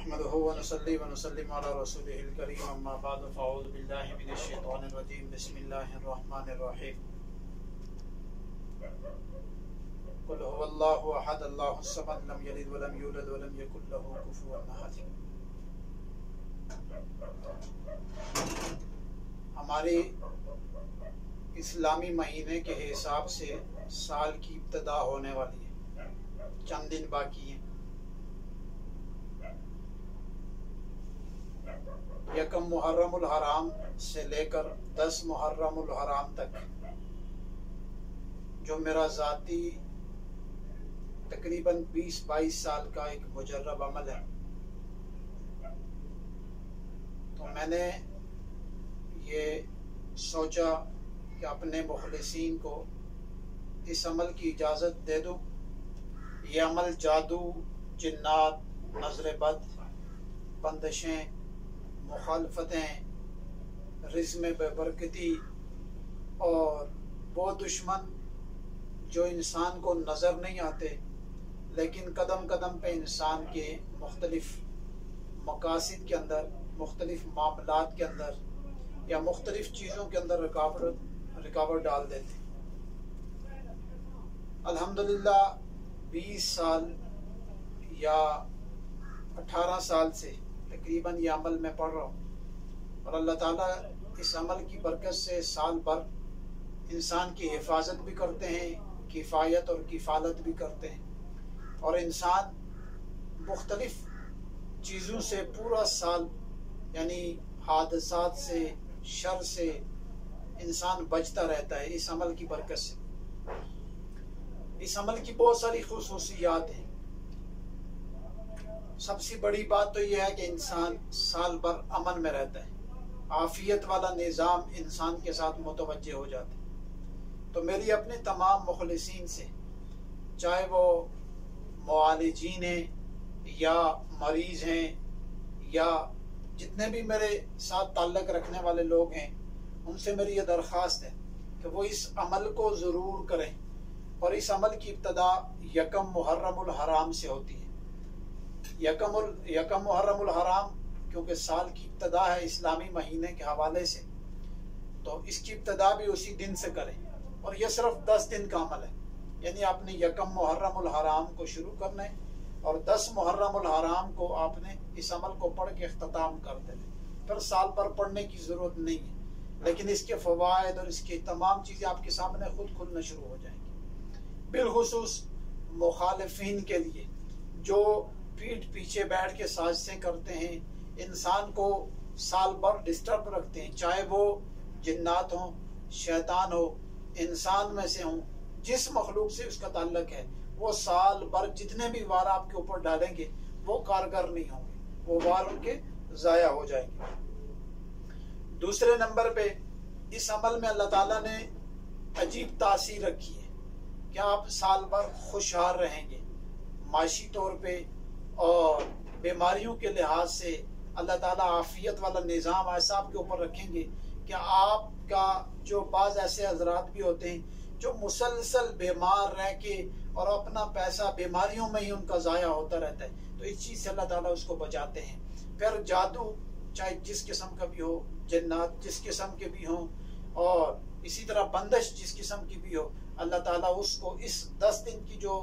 नहमदुहु व नुसल्ली व नुसल्लिमु अला रसूलिहिल करीम अम्मा बअद फ़अऊज़ु बिल्लाहि मिनश शैतानिर रजीम बिस्मिल्लाहिर रहमानिर रहीम कुल हुवल्लाहु अहद अल्लाहुस समद लम यलिद व लम यूलद व लम यकुल लहू कुफुवन अहद। हमारे इस्लामी महीने के हिसाब से साल की इब्तिदा होने वाली है, चंद दिन बाकी हैं। यकम मुहर्रमुल हराम से लेकर 10 मुहर्रमुल हराम तक जो मेरा ज़ाती तकरीबन 20-22 साल का एक मुजर्रब अमल है, तो मैंने ये सोचा कि अपने मुखलिसीन को इस अमल की इजाज़त दे दूँ। ये अमल जादू, जिन्नात, नज़र बद, बंदिशें, मुखालफतें, रिज़्क़ में बेबरकती और वो दुश्मन जो इंसान को नज़र नहीं आते लेकिन कदम कदम पे इंसान के मुख्तलिफ मकासिद के अंदर, मुख्तलिफ मामलात के अंदर या मुख्तलिफ चीज़ों के अंदर रुकावट डाल देते। अल्हम्दुलिल्लाह 20 साल या 18 साल से तकरीबन ये अमल में पढ़ रहा हूँ और अल्लाह ताला इस अमल की बरकत से साल भर इंसान की हिफाजत भी करते हैं, किफ़ायत और किफ़ालत भी करते हैं और इंसान मुख्तलिफ चीज़ों से पूरा साल यानी हादसात से, शर से इंसान बचता रहता है इस अमल की बरकत से। इस अमल की बहुत सारी खुसूसियात हैं। सबसे बड़ी बात तो यह है कि इंसान साल भर अमन में रहता है, आफियत वाला निज़ाम इंसान के साथ मुतवज्जे हो जाता है। तो मेरी अपने तमाम मुखलिसीन से, चाहे वो मुआलिजीन हैं या मरीज़ हैं या जितने भी मेरे साथ ताल्लुक़ रखने वाले लोग हैं, उनसे मेरी ये दरख्वास्त है कि वो इस अमल को ज़रूर करें। और इस अमल की इब्तिदा यकम मुहर्रमुल हराम से होती है। यकम मुहर्रमुल हराम क्योंकि साल की इब्तिदा है इस्लामी महीने के हवाले से, तो इसकी इब्तिदा भी उसी दिन से करें। और यह सिर्फ 10 दिन का अमल है, यानी आपने यकम मुहर्रमुल हराम को शुरू करना है और 10 मुहर्रमुल हराम को आपने इस अमल को पढ़ के इख्तिताम कर देना। फिर साल भर पढ़ने की ज़रूरत नहीं है, लेकिन इसके फ़वाइद और इसकी तमाम चीज़ें आपके सामने खुद खुलना शुरू हो जाएंगी। बिलखुसूस मुखालिफिन के लिए जो पीठ पीछे बैठ के साजिशें करते हैं, इंसान को साल भर डिस्टर्ब रखते हैं, चाहे वो जिन्नात हों, शैतान हो, इंसान में से हों, जिस मखलूक से उसका ताल्लुक है, वो साल भर जितने भी वार आपके ऊपर डालेंगे वो कारगर नहीं होंगे, वो वार उनके ज़ाया हो जाएंगे। दूसरे नंबर पे इस अमल में अल्लाह ताला ने अजीब तासीर रखी है कि आप साल भर खुशहाल रहेंगे माशी तौर पे और बीमारियों के लिहाज से। अल्लाह ताला आफियत वाला निज़ाम ऐसा आपके ऊपर रखेंगे कि आपका जो बाज़ ऐसे हजरात भी होते हैं जो मुसलसल बीमार रह के और अपना पैसा बीमारियों में ही उनका ज़ाया होता रहता है, तो इस चीज़ से अल्लाह ताला उसको बचाते हैं। फिर जादू चाहे जिस किस्म का भी हो, जिन्नात जिस किस्म के भी हों और इसी तरह बंदिश जिस किस्म की भी हो, अल्लाह ताला उसको इस 10 दिन की जो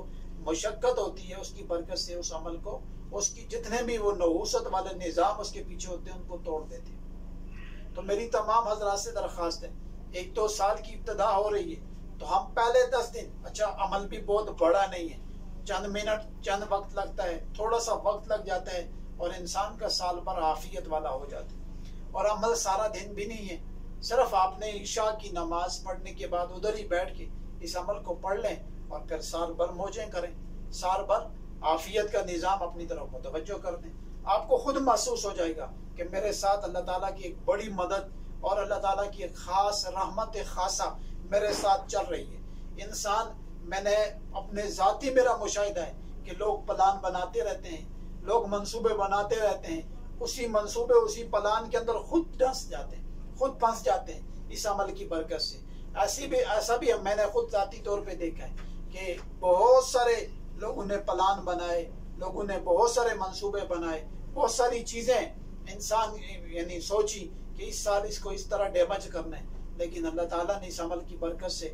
मुशक्कत होती है उसकी बरकत से उस अमल को, उसकी जितने भी वो नहूसत वाले निज़ाम उसके पीछे होते हैं उनको तोड़ देते हैं। तो मेरी तमाम हजरात से दरख्वास्त है, एक तो साल की इब्तिदा हो रही है तो हम पहले 10 दिन, अच्छा अमल भी बहुत बड़ा नहीं है, चंद मिनट चंद वक्त लगता है, थोड़ा सा वक्त लग जाता है और इंसान का साल भर आफियत वाला हो जाता है। और अमल सारा दिन भी नहीं है, सिर्फ आपने इशा की नमाज पढ़ने के बाद उधर ही बैठ के इस अमल को पढ़ लें और फिर साल भर मौजें करें, साल भर आफियत का निज़ाम अपनी तरफ मुतवज्जो कर दें। आपको खुद महसूस हो जाएगा कि मेरे साथ अल्लाह ताला की एक बड़ी मदद और अल्लाह ताला की एक ख़ास रहमत खासा मेरे साथ चल रही है। इंसान, मैंने अपने ज़ाती मेरा मुशाहिदा है कि लोग प्लान बनाते रहते हैं, लोग मंसूबे बनाते रहते हैं, उसी मंसूबे उसी प्लान के अंदर खुद धंस जाते हैं, खुद फंस जाते हैं इस अमल की बरकत से। ऐसा भी मैंने खुद ज़ाती तौर पे देखा है कि बहुत सारे लोगों ने प्लान बनाए, लोगों ने बहुत सारे मंसूबे बनाए, बहुत सारी चीजें इंसान यानी सोची कि इस साल इसको इस तरह डैमेज करना है, लेकिन अल्लाह ताला ने इस अमल की बरकत से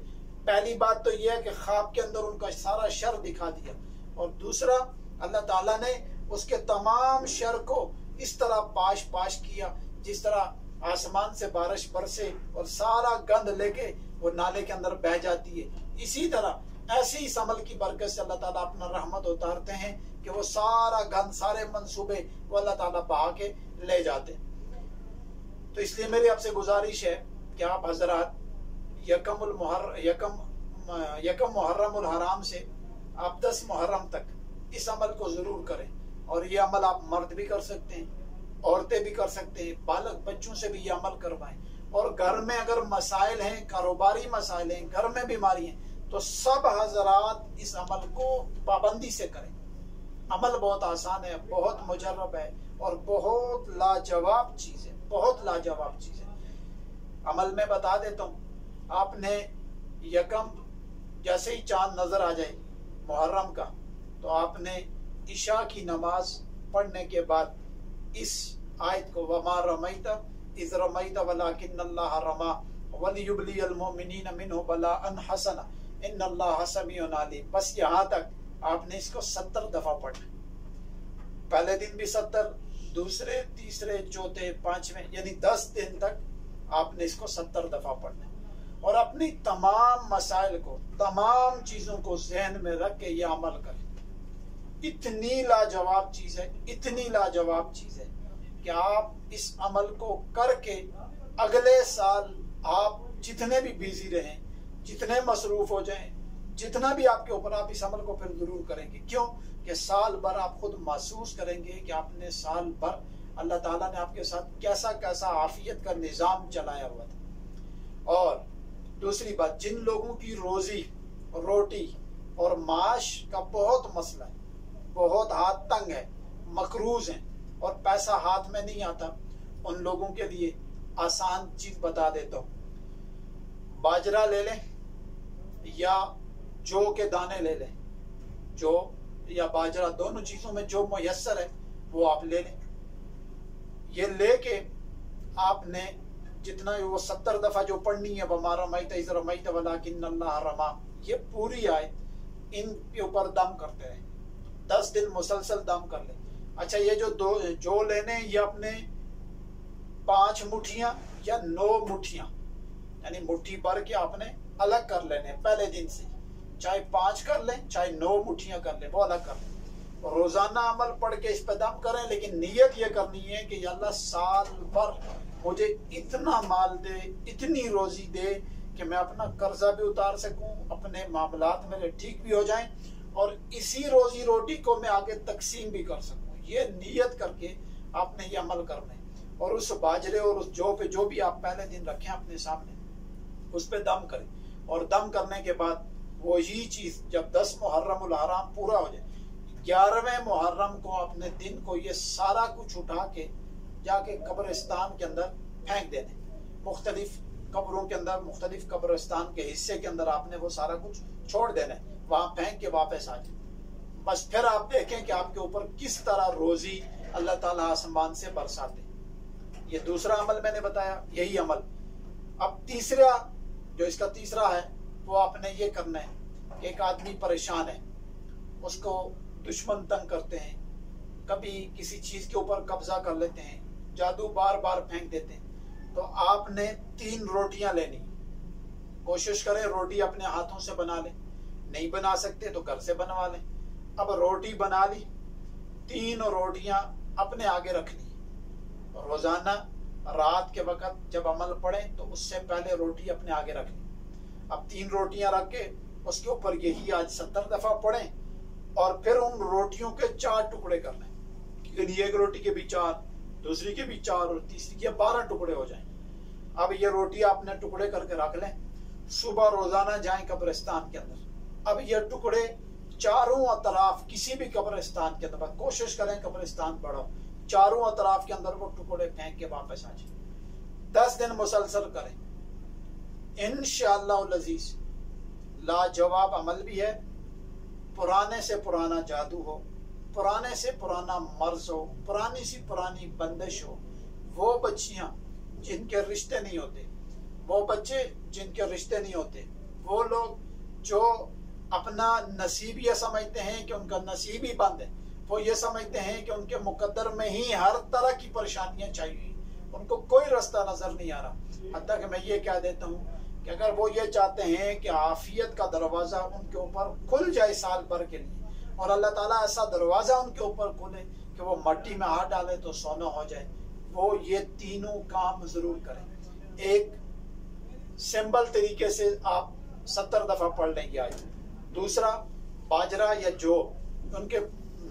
पहली बात तो यह है कि ख्वाब के अंदर उनका सारा शर दिखा दिया, और दूसरा अल्लाह ताला ने उसके तमाम शर को इस तरह पाश किया जिस तरह आसमान से बारिश बरसे और सारा गंद लेके वो नाले के अंदर बह जाती है। इसी तरह ऐसे इस अमल की बरकत से अल्लाह ताला अपना रहमत उतारते हैं कि वो सारा गंद, सारे मंसूबे वो अल्लाह ताला बहा के ले जाते हैं। तो इसलिए मेरी आपसे गुजारिश है कि आप हजरात यकम मुहर्रमुल हराम से आप 10 मुहर्रम तक इस अमल को जरूर करें। और ये अमल आप मर्द भी कर सकते हैं, औरतें भी कर सकते हैं, बालक बच्चों से भी ये अमल करवाएं। और घर में अगर मसाइल हैं, कारोबारी मसाइल हैं, घर में बीमारी हैं, तो सब हजरात इस अमल को पाबंदी से करें। अमल बहुत आसान है, बहुत मुजर्रब है और बहुत लाजवाब चीज है, बहुत लाजवाब चीज है। अमल में बता देता हूँ, आपने यकम जैसे ही चांद नजर आ जाए मुहर्रम का, तो आपने इशा की नमाज पढ़ने के बाद इस आयत को वमा रमैता इज़ रमैता वलाकिन्नल्लाह रमा वलियुब्लियल मुमिनीन मिन्हु बलाअन हसना इन्नल्लाह समीउन अलीम, बस यहाँ तक आपने इसको 70 दफा पढ़ना। पहले दिन भी 70, दूसरे, तीसरे, चौथे, पांचवें, यानी 10 दिन तक आपने इसको 70 दफा पढ़ना और अपनी तमाम मसाइल को, तमाम चीजों को ज़हन में रख के ये अमल करें। इतनी लाजवाब चीज है, इतनी लाजवाब चीज है कि आप इस अमल को करके अगले साल आप जितने भी बिजी रहें, जितने मसरूफ हो जाएं, जितना भी आपके ऊपर, आप इस अमल को फिर जरूर करेंगे। क्यों कि साल भर आप खुद महसूस करेंगे कि आपने साल भर अल्लाह ताला ने आपके साथ कैसा कैसा आफियत का निजाम चलाया हुआ था। और दूसरी बात, जिन लोगों की रोजी रोटी और माश का बहुत मसला है, बहुत हाथ तंग है, मकरूज हैं और पैसा हाथ में नहीं आता, उन लोगों के लिए आसान चीज बता देता हूँ। बाजरा ले लें या जौ के दाने ले लें, जौ या बाजरा, दोनों चीजों में जो मुयस्सर है वो आप ले लें। ये लेके आपने जितना वो 70 दफा जो पढ़नी है, वमा रमैता इज़ रमैता वलाकिन्नल्लाह रमा, ये पूरी आयत इनके ऊपर दम करते रहे, 10 दिन मुसलसल दम कर ले। अच्छा, ये जो लेने, ये अपने 5 मुठियां या 9 मुठियां, यानी मुट्ठी भर के आपने अलग कर लेने पहले दिन से, चाहे 5 कर लें चाहे 9 मुठियां कर लें, वो अलग कर लें। रोजाना अमल पढ़ के इस पर दम करें, लेकिन नियत ये करनी है कि अल्लाह साल भर मुझे इतना माल दे, इतनी रोजी दे कि मैं अपना कर्जा भी उतार सकूं, अपने मामलात मेरे ठीक भी हो जाएं और इसी रोजी रोटी को मैं आगे तकसीम भी कर सकूं। ये नियत करके आपने ये अमल करना है। और उस बाजरे और उस जौ पे जो भी आप पहले दिन रखें अपने सामने, उस पे दम करें। और दम करने के बाद वही चीज जब 10 मुहर्रमुल हराम पूरा हो जाए, 11वें मुहर्रम को अपने दिन को ये सारा कुछ उठा के जाके कब्रिस्तान के अंदर फेंक देने। मुख्तलिफ कब्रों के अंदर, मुख्तलिफ कब्रिस्तान के हिस्से के अंदर आपने वो सारा कुछ छोड़ देना है, वहां फेंक के वापस आ जाए। बस फिर आप देखें कि आपके ऊपर किस तरह रोजी अल्लाह ताला आसमान से बरसाते। ये दूसरा अमल मैंने बताया, यही अमल। अब तीसरा, जो इसका तीसरा है, वो आपने ये करना है। एक आदमी परेशान है, उसको दुश्मन तंग करते हैं, कभी किसी चीज के ऊपर कब्जा कर लेते हैं, जादू बार बार फेंक देते हैं, तो आपने 3 रोटियां लेनी। कोशिश करें रोटी अपने हाथों से बना लें, नहीं बना सकते तो घर से बनवा लें। अब रोटी बना ली, 3 रोटियां अपने आगे रख ली। रोजाना रात के वक्त जब अमल पढ़ें तो उससे पहले रोटी अपने आगे रख ली। अब 3 रोटियां रख के उसके ऊपर यही आज 70 दफा पढ़ें और फिर उन रोटियों के 4 टुकड़े कर लें। यानी एक रोटी के भी 4, दूसरी के भी 4 और तीसरी के 12 टुकड़े हो जाएं। अब ये रोटी आपने टुकड़े करके रख लें, सुबह रोजाना जाएं कब्रिस्तान के अंदर। अब ये टुकड़े चारों अतराफ, किसी भी कब्रिस्तान के अंदर, कोशिश करें कब्रिस्तान बड़ा, चारों अतराफ के अंदर वो टुकड़े फेंक के वापस आ जाए। 10 दिन मुसलसल करें, इंशाअल्लाह अज़ीज़ लाजवाब अमल भी है, पुराने से पुराना जादू हो, पुराने से पुराना मर्ज हो, पुरानी सी पुरानी बंदिश हो, वो बच्चियां जिनके रिश्ते नहीं होते, वो बच्चे जिनके रिश्ते नहीं होते, वो लोग जो अपना नसीब ये समझते हैं कि उनका नसीब ही बंद है, वो ये समझते हैं कि उनके मुकद्दर में ही हर तरह की परेशानियां चाहिए, उनको कोई रास्ता नजर नहीं आ रहा। हत्ता कि मैं ये कह देता हूँ कि अगर वो ये चाहते हैं कि आफियत का दरवाजा उनके ऊपर खुल जाए साल भर के लिए, और अल्लाह ताला ऐसा दरवाजा उनके ऊपर खोले कि वो मट्टी में हाथ डाले तो सोना हो जाए, वो ये तीनों काम जरूर करें। एक सिंपल तरीके से आप 70 दफा पढ़ लेंगे आयत। दूसरा, बाजरा या जौ उनके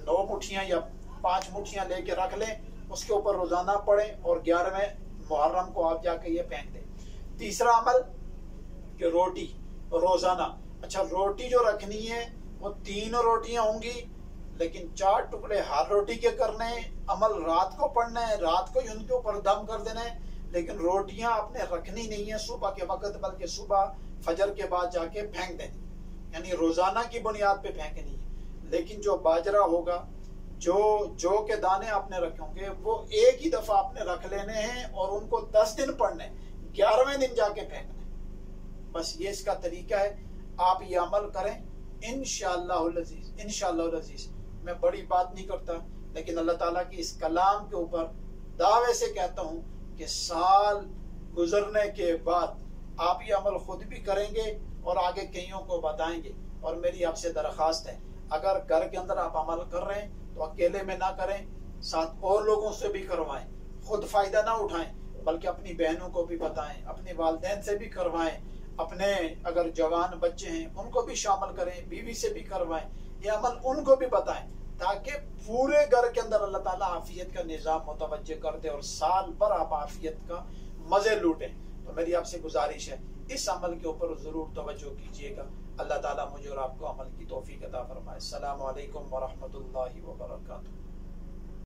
9 मुठियां या 5 मुठियां लेके रख लें, उसके ऊपर रोजाना पढ़ें और 11वें मुहर्रम को आप जाके ये फेंक दें। तीसरा अमल कि रोटी रोजाना, अच्छा रोटी जो रखनी है वो 3 रोटियां होंगी, लेकिन 4 टुकड़े हर रोटी के करने हैं। अमल रात को पढ़ना है, रात को ही उनके ऊपर दम कर देना है, लेकिन रोटियां आपने रखनी नहीं है सुबह के वक्त, बल्कि सुबह फजर के बाद जाके फेंक देनी, यानी रोजाना की बुनियाद पे फेंकनी है। लेकिन जो बाजरा होगा, जो के दाने आपने रखे होंगे, वो एक ही दफा आपने रख लेने हैं और उनको 10 दिन पढ़ने, 11वें दिन जाके फेंकने। बस ये इसका तरीका है, आप ये अमल करें इंशाअल्लाहुल अजीज। इंशाअल्लाहुल अजीज मैं बड़ी बात नहीं करता, लेकिन अल्लाह ताला की इस कलाम के ऊपर दावे से कहता हूँ कि साल गुजरने के बाद आप ये अमल खुद भी करेंगे और आगे कईयों को बताएंगे। और मेरी आपसे दरख्वास्त है, अगर घर के अंदर आप अमल कर रहे हैं तो अकेले में ना करें, साथ और लोगों से भी करवाएं। खुद फायदा ना उठाएं, बल्कि अपनी बहनों को भी बताएं, अपने वालिदैन से भी करवाएं, अपने अगर जवान बच्चे हैं उनको भी शामिल करें, बीवी से भी करवाएं, ये अमल उनको भी बताएं, ताकि पूरे घर के अंदर अल्लाह ताला आफियत का निज़ाम मुतवज्जे कर दे और साल भर आप आफियत का मजे लूटें। तो मेरी आपसे गुजारिश है, इस अमल के ऊपर जरूर तवज्जो कीजिएगा। अल्लाह ताला मुझे और आपको अमल की तौफीक अता फरमाए। अस्सलामु अलैकुम व रहमतुल्लाहि व बरकातुहू।